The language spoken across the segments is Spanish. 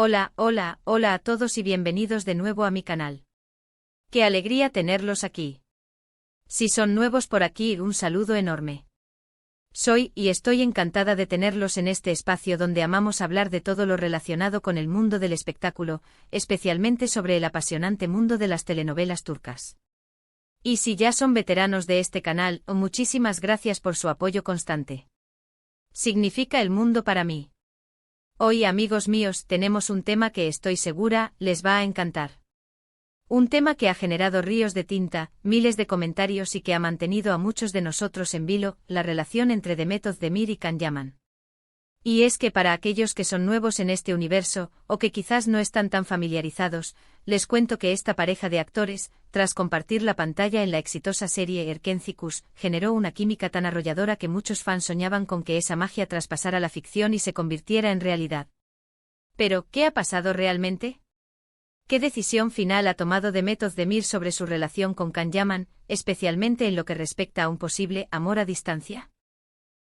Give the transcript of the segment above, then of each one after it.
Hola, hola, hola a todos y bienvenidos de nuevo a mi canal. ¡Qué alegría tenerlos aquí! Si son nuevos por aquí, un saludo enorme. Soy y estoy encantada de tenerlos en este espacio donde amamos hablar de todo lo relacionado con el mundo del espectáculo, especialmente sobre el apasionante mundo de las telenovelas turcas. Y si ya son veteranos de este canal, muchísimas gracias por su apoyo constante. Significa el mundo para mí. Hoy, amigos míos, tenemos un tema que estoy segura les va a encantar. Un tema que ha generado ríos de tinta, miles de comentarios y que ha mantenido a muchos de nosotros en vilo, la relación entre Demet Özdemir y Can Yaman. Y es que para aquellos que son nuevos en este universo, o que quizás no están tan familiarizados, les cuento que esta pareja de actores, tras compartir la pantalla en la exitosa serie Erkenci Kuş, generó una química tan arrolladora que muchos fans soñaban con que esa magia traspasara la ficción y se convirtiera en realidad. Pero, ¿qué ha pasado realmente? ¿Qué decisión final ha tomado Demet Özdemir sobre su relación con Can Yaman, especialmente en lo que respecta a un posible amor a distancia?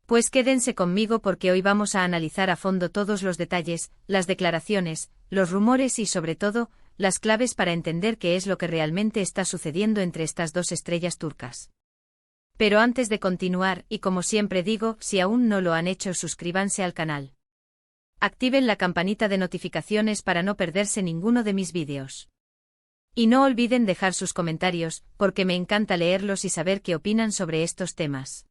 Pues quédense conmigo porque hoy vamos a analizar a fondo todos los detalles, las declaraciones, los rumores y sobre todo, las claves para entender qué es lo que realmente está sucediendo entre estas dos estrellas turcas. Pero antes de continuar, y como siempre digo, si aún no lo han hecho, suscríbanse al canal. Activen la campanita de notificaciones para no perderse ninguno de mis vídeos. Y no olviden dejar sus comentarios, porque me encanta leerlos y saber qué opinan sobre estos temas.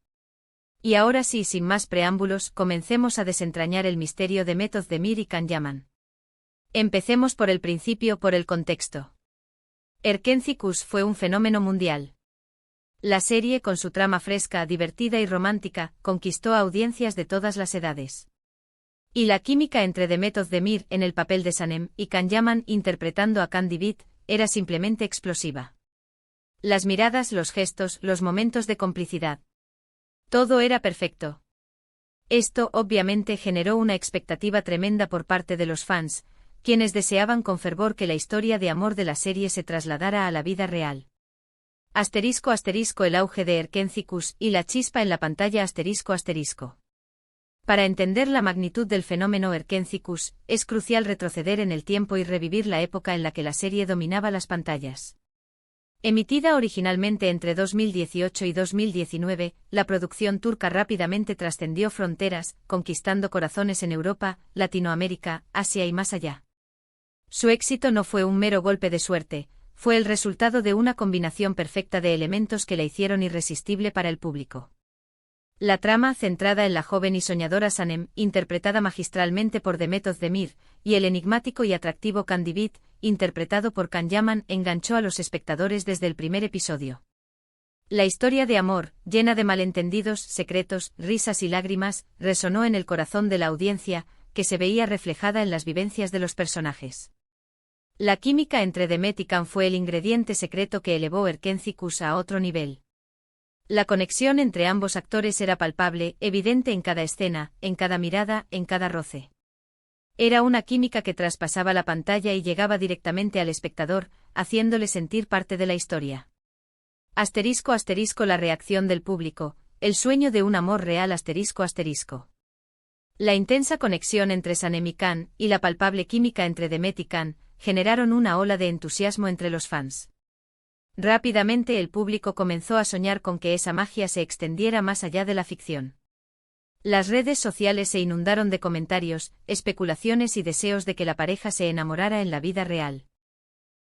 Y ahora sí, sin más preámbulos, comencemos a desentrañar el misterio de Demet Özdemir y Can Yaman. Empecemos por el principio, por el contexto. Erkenci Kuş fue un fenómeno mundial. La serie, con su trama fresca, divertida y romántica, conquistó a audiencias de todas las edades. Y la química entre Demet Özdemir, en el papel de Sanem, y Can Yaman, interpretando a Can Divit, era simplemente explosiva. Las miradas, los gestos, los momentos de complicidad. Todo era perfecto. Esto, obviamente, generó una expectativa tremenda por parte de los fans, quienes deseaban con fervor que la historia de amor de la serie se trasladara a la vida real. *** El auge de Erkenci Kuş y la chispa en la pantalla ***. Para entender la magnitud del fenómeno Erkenci Kuş, es crucial retroceder en el tiempo y revivir la época en la que la serie dominaba las pantallas. Emitida originalmente entre 2018 y 2019, la producción turca rápidamente trascendió fronteras, conquistando corazones en Europa, Latinoamérica, Asia y más allá. Su éxito no fue un mero golpe de suerte, fue el resultado de una combinación perfecta de elementos que la hicieron irresistible para el público. La trama, centrada en la joven y soñadora Sanem, interpretada magistralmente por Demet Özdemir, y el enigmático y atractivo Can Divit, interpretado por Can Yaman, enganchó a los espectadores desde el primer episodio. La historia de amor, llena de malentendidos, secretos, risas y lágrimas, resonó en el corazón de la audiencia, que se veía reflejada en las vivencias de los personajes. La química entre Demet y Can fue el ingrediente secreto que elevó Erkenci Kuş a otro nivel. La conexión entre ambos actores era palpable, evidente en cada escena, en cada mirada, en cada roce. Era una química que traspasaba la pantalla y llegaba directamente al espectador, haciéndole sentir parte de la historia. *** La reacción del público, el sueño de un amor real ***. La intensa conexión entre Sanem y Can, y la palpable química entre Demet y Can, generaron una ola de entusiasmo entre los fans. Rápidamente el público comenzó a soñar con que esa magia se extendiera más allá de la ficción. Las redes sociales se inundaron de comentarios, especulaciones y deseos de que la pareja se enamorara en la vida real.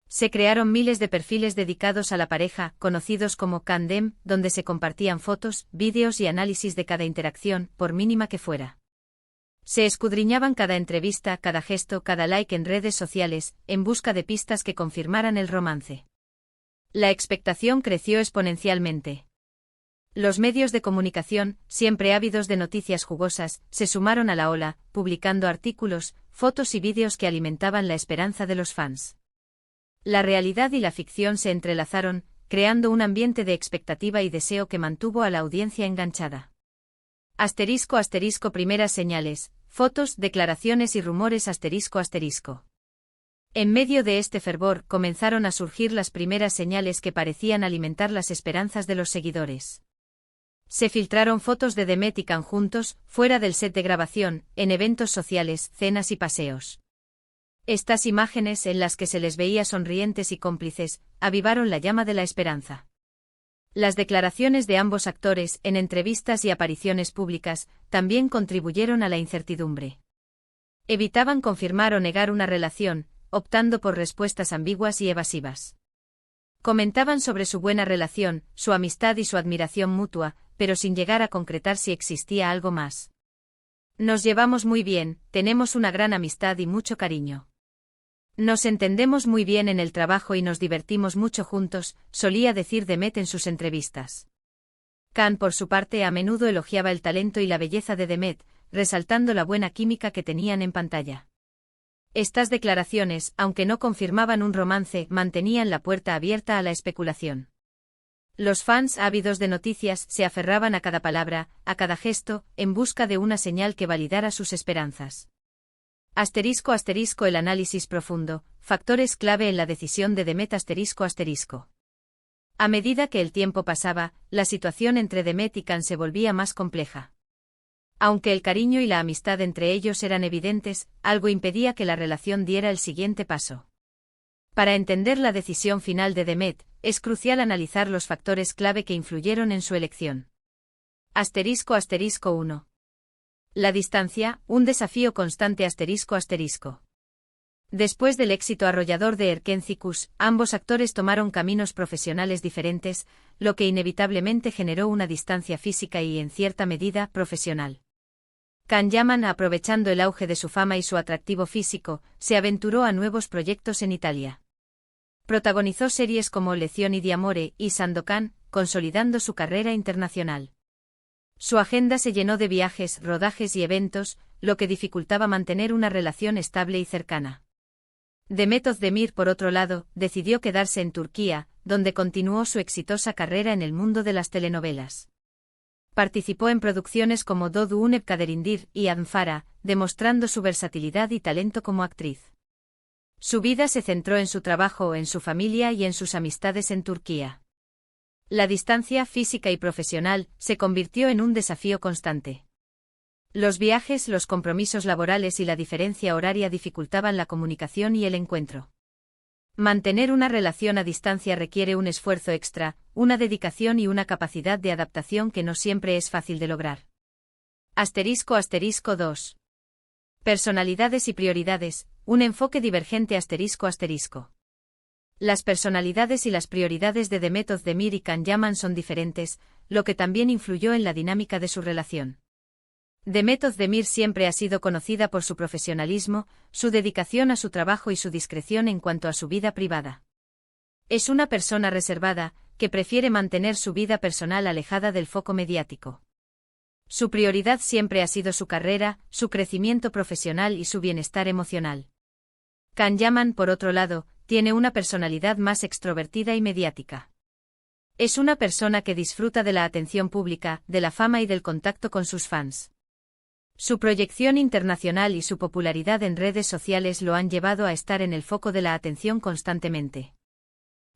Se crearon miles de perfiles dedicados a la pareja, conocidos como Candem, donde se compartían fotos, vídeos y análisis de cada interacción, por mínima que fuera. Se escudriñaban cada entrevista, cada gesto, cada like en redes sociales, en busca de pistas que confirmaran el romance. La expectación creció exponencialmente. Los medios de comunicación, siempre ávidos de noticias jugosas, se sumaron a la ola, publicando artículos, fotos y vídeos que alimentaban la esperanza de los fans. La realidad y la ficción se entrelazaron, creando un ambiente de expectativa y deseo que mantuvo a la audiencia enganchada. ***. Primeras señales, fotos, declaraciones y rumores ***. En medio de este fervor, comenzaron a surgir las primeras señales que parecían alimentar las esperanzas de los seguidores. Se filtraron fotos de Demet y Can juntos, fuera del set de grabación, en eventos sociales, cenas y paseos. Estas imágenes, en las que se les veía sonrientes y cómplices, avivaron la llama de la esperanza. Las declaraciones de ambos actores, en entrevistas y apariciones públicas, también contribuyeron a la incertidumbre. Evitaban confirmar o negar una relación, optando por respuestas ambiguas y evasivas. Comentaban sobre su buena relación, su amistad y su admiración mutua, pero sin llegar a concretar si existía algo más. Nos llevamos muy bien, tenemos una gran amistad y mucho cariño. Nos entendemos muy bien en el trabajo y nos divertimos mucho juntos, solía decir Demet en sus entrevistas. Khan, por su parte, a menudo elogiaba el talento y la belleza de Demet, resaltando la buena química que tenían en pantalla. Estas declaraciones, aunque no confirmaban un romance, mantenían la puerta abierta a la especulación. Los fans, ávidos de noticias, se aferraban a cada palabra, a cada gesto, en busca de una señal que validara sus esperanzas. *** El análisis profundo, factores clave en la decisión de Demet ***. A medida que el tiempo pasaba, la situación entre Demet y Khan se volvía más compleja. Aunque el cariño y la amistad entre ellos eran evidentes, algo impedía que la relación diera el siguiente paso. Para entender la decisión final de Demet, es crucial analizar los factores clave que influyeron en su elección. ***1. La distancia, un desafío constante ***. Después del éxito arrollador de Erkencikus, ambos actores tomaron caminos profesionales diferentes, lo que inevitablemente generó una distancia física y, en cierta medida, profesional. Can Yaman, aprovechando el auge de su fama y su atractivo físico, se aventuró a nuevos proyectos en Italia. Protagonizó series como Lezioni di Amore y Sandokan, consolidando su carrera internacional. Su agenda se llenó de viajes, rodajes y eventos, lo que dificultaba mantener una relación estable y cercana. Demet Özdemir, por otro lado, decidió quedarse en Turquía, donde continuó su exitosa carrera en el mundo de las telenovelas. Participó en producciones como Doğu Unep Kaderindir y Adnfara, demostrando su versatilidad y talento como actriz. Su vida se centró en su trabajo, en su familia y en sus amistades en Turquía. La distancia física y profesional se convirtió en un desafío constante. Los viajes, los compromisos laborales y la diferencia horaria dificultaban la comunicación y el encuentro. Mantener una relación a distancia requiere un esfuerzo extra, una dedicación y una capacidad de adaptación que no siempre es fácil de lograr. ***2. Personalidades y prioridades, un enfoque divergente ***. Las personalidades y las prioridades de Demet Özdemir y Can Yaman son diferentes, lo que también influyó en la dinámica de su relación. Demet Özdemir siempre ha sido conocida por su profesionalismo, su dedicación a su trabajo y su discreción en cuanto a su vida privada. Es una persona reservada, que prefiere mantener su vida personal alejada del foco mediático. Su prioridad siempre ha sido su carrera, su crecimiento profesional y su bienestar emocional. Can Yaman, por otro lado, tiene una personalidad más extrovertida y mediática. Es una persona que disfruta de la atención pública, de la fama y del contacto con sus fans. Su proyección internacional y su popularidad en redes sociales lo han llevado a estar en el foco de la atención constantemente.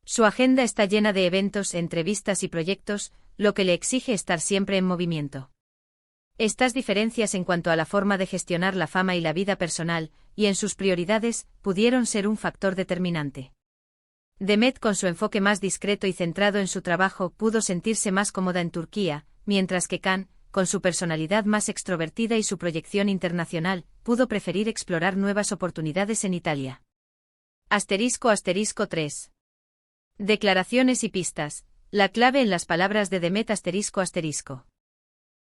Su agenda está llena de eventos, entrevistas y proyectos, lo que le exige estar siempre en movimiento. Estas diferencias en cuanto a la forma de gestionar la fama y la vida personal, y en sus prioridades, pudieron ser un factor determinante. Demet, con su enfoque más discreto y centrado en su trabajo, pudo sentirse más cómoda en Turquía, mientras que Can, con su personalidad más extrovertida y su proyección internacional, pudo preferir explorar nuevas oportunidades en Italia. ***3. Declaraciones y pistas, la clave en las palabras de Demet ***.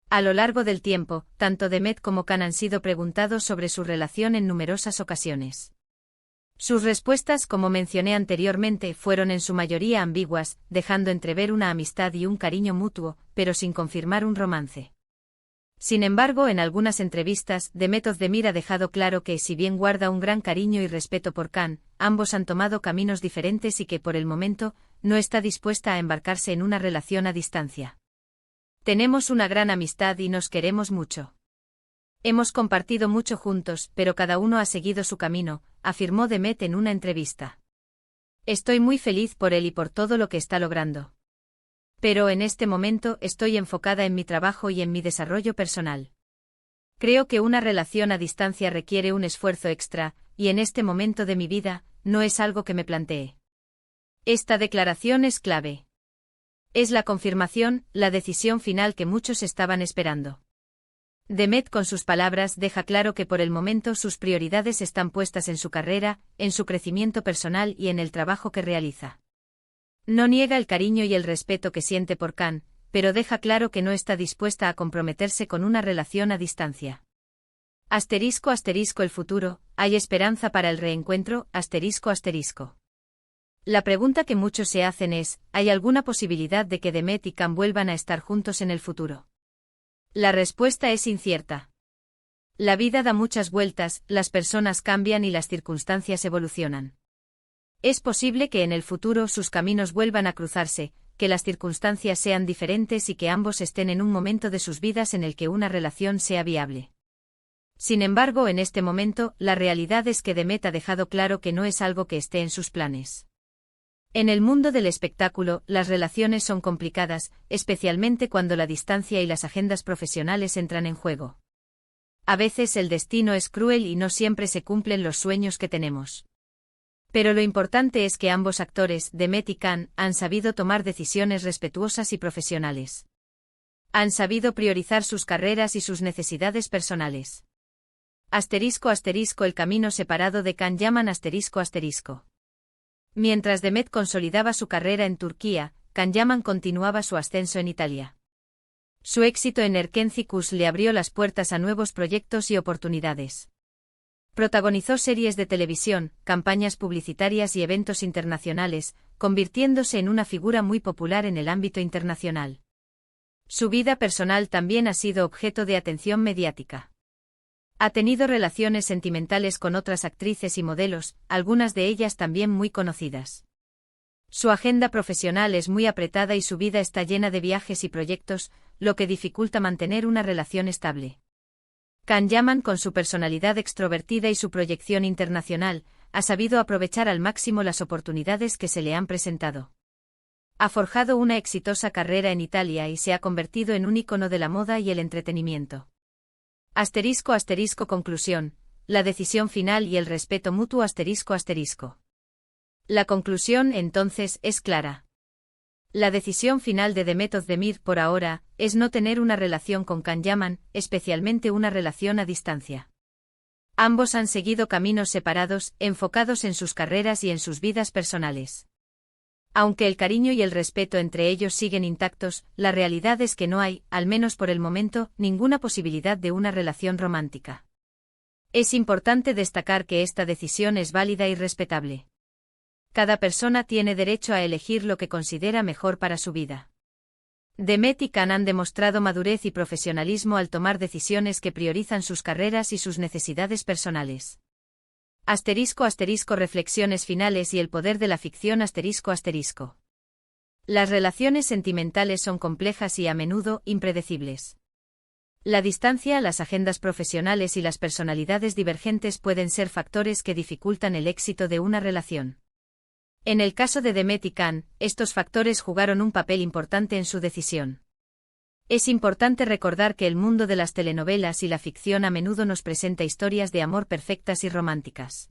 A lo largo del tiempo, tanto Demet como Can han sido preguntados sobre su relación en numerosas ocasiones. Sus respuestas, como mencioné anteriormente, fueron en su mayoría ambiguas, dejando entrever una amistad y un cariño mutuo, pero sin confirmar un romance. Sin embargo, en algunas entrevistas, Demet Özdemir ha dejado claro que, si bien guarda un gran cariño y respeto por Can, ambos han tomado caminos diferentes y que, por el momento, no está dispuesta a embarcarse en una relación a distancia. Tenemos una gran amistad y nos queremos mucho. Hemos compartido mucho juntos, pero cada uno ha seguido su camino, afirmó Demet en una entrevista. Estoy muy feliz por él y por todo lo que está logrando. Pero en este momento estoy enfocada en mi trabajo y en mi desarrollo personal. Creo que una relación a distancia requiere un esfuerzo extra, y en este momento de mi vida, no es algo que me plantee. Esta declaración es clave. Es la confirmación, la decisión final que muchos estaban esperando. Demet con sus palabras deja claro que por el momento sus prioridades están puestas en su carrera, en su crecimiento personal y en el trabajo que realiza. No niega el cariño y el respeto que siente por Khan, pero deja claro que no está dispuesta a comprometerse con una relación a distancia. *** El futuro, ¿hay esperanza para el reencuentro? ***. La pregunta que muchos se hacen es, ¿hay alguna posibilidad de que Demet y Khan vuelvan a estar juntos en el futuro? La respuesta es incierta. La vida da muchas vueltas, las personas cambian y las circunstancias evolucionan. Es posible que en el futuro sus caminos vuelvan a cruzarse, que las circunstancias sean diferentes y que ambos estén en un momento de sus vidas en el que una relación sea viable. Sin embargo, en este momento, la realidad es que Demet ha dejado claro que no es algo que esté en sus planes. En el mundo del espectáculo, las relaciones son complicadas, especialmente cuando la distancia y las agendas profesionales entran en juego. A veces el destino es cruel y no siempre se cumplen los sueños que tenemos. Pero lo importante es que ambos actores, Demet y Khan, han sabido tomar decisiones respetuosas y profesionales. Han sabido priorizar sus carreras y sus necesidades personales. ***. El camino separado de Khan Yaman ***. Mientras Demet consolidaba su carrera en Turquía, Khan Yaman continuaba su ascenso en Italia. Su éxito en Erkencikus le abrió las puertas a nuevos proyectos y oportunidades. Protagonizó series de televisión, campañas publicitarias y eventos internacionales, convirtiéndose en una figura muy popular en el ámbito internacional. Su vida personal también ha sido objeto de atención mediática. Ha tenido relaciones sentimentales con otras actrices y modelos, algunas de ellas también muy conocidas. Su agenda profesional es muy apretada y su vida está llena de viajes y proyectos, lo que dificulta mantener una relación estable. Khan Yaman, con su personalidad extrovertida y su proyección internacional, ha sabido aprovechar al máximo las oportunidades que se le han presentado. Ha forjado una exitosa carrera en Italia y se ha convertido en un ícono de la moda y el entretenimiento. ***. Conclusión. La decisión final y el respeto mutuo ***. La conclusión, entonces, es clara. La decisión final de Demet Özdemir, por ahora, es no tener una relación con Khan Yaman, especialmente una relación a distancia. Ambos han seguido caminos separados, enfocados en sus carreras y en sus vidas personales. Aunque el cariño y el respeto entre ellos siguen intactos, la realidad es que no hay, al menos por el momento, ninguna posibilidad de una relación romántica. Es importante destacar que esta decisión es válida y respetable. Cada persona tiene derecho a elegir lo que considera mejor para su vida. Demet y Khan han demostrado madurez y profesionalismo al tomar decisiones que priorizan sus carreras y sus necesidades personales. ***. Reflexiones finales y el poder de la ficción ***. Las relaciones sentimentales son complejas y a menudo impredecibles. La distancia, las agendas profesionales y las personalidades divergentes pueden ser factores que dificultan el éxito de una relación. En el caso de Demet y Khan, estos factores jugaron un papel importante en su decisión. Es importante recordar que el mundo de las telenovelas y la ficción a menudo nos presenta historias de amor perfectas y románticas.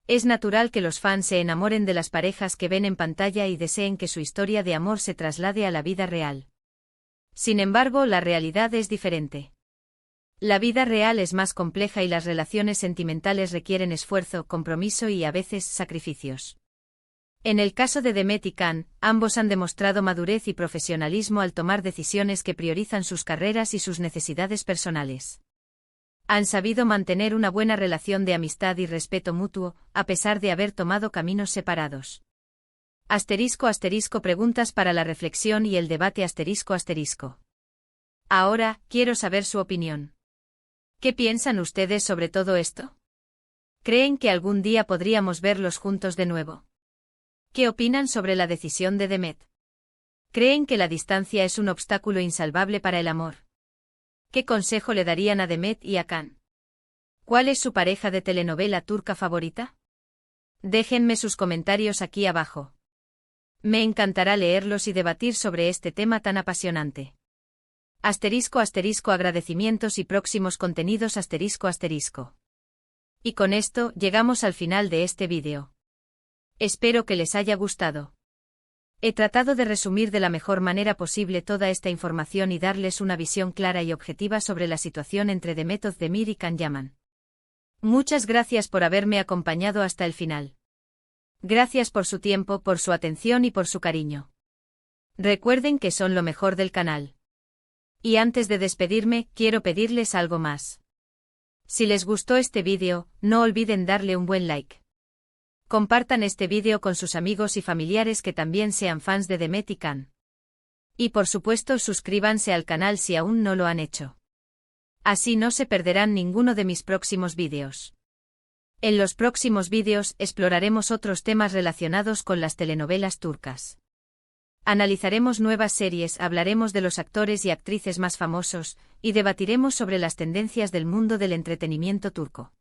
Es natural que los fans se enamoren de las parejas que ven en pantalla y deseen que su historia de amor se traslade a la vida real. Sin embargo, la realidad es diferente. La vida real es más compleja y las relaciones sentimentales requieren esfuerzo, compromiso y a veces sacrificios. En el caso de Demet y Khan, ambos han demostrado madurez y profesionalismo al tomar decisiones que priorizan sus carreras y sus necesidades personales. Han sabido mantener una buena relación de amistad y respeto mutuo, a pesar de haber tomado caminos separados. ***. Preguntas para la reflexión y el debate ***. Ahora, quiero saber su opinión. ¿Qué piensan ustedes sobre todo esto? ¿Creen que algún día podríamos verlos juntos de nuevo? ¿Qué opinan sobre la decisión de Demet? ¿Creen que la distancia es un obstáculo insalvable para el amor? ¿Qué consejo le darían a Demet y a Khan? ¿Cuál es su pareja de telenovela turca favorita? Déjenme sus comentarios aquí abajo. Me encantará leerlos y debatir sobre este tema tan apasionante. ***. Agradecimientos y próximos contenidos ***. Y con esto llegamos al final de este vídeo. Espero que les haya gustado. He tratado de resumir de la mejor manera posible toda esta información y darles una visión clara y objetiva sobre la situación entre Demet Özdemir y Can Yaman. Muchas gracias por haberme acompañado hasta el final. Gracias por su tiempo, por su atención y por su cariño. Recuerden que son lo mejor del canal. Y antes de despedirme, quiero pedirles algo más. Si les gustó este vídeo, no olviden darle un buen like. Compartan este vídeo con sus amigos y familiares que también sean fans de Demet y Can. Y por supuesto suscríbanse al canal si aún no lo han hecho. Así no se perderán ninguno de mis próximos vídeos. En los próximos vídeos exploraremos otros temas relacionados con las telenovelas turcas. Analizaremos nuevas series, hablaremos de los actores y actrices más famosos, y debatiremos sobre las tendencias del mundo del entretenimiento turco.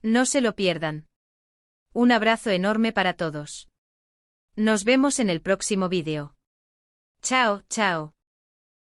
No se lo pierdan. Un abrazo enorme para todos. Nos vemos en el próximo vídeo. Chao, chao.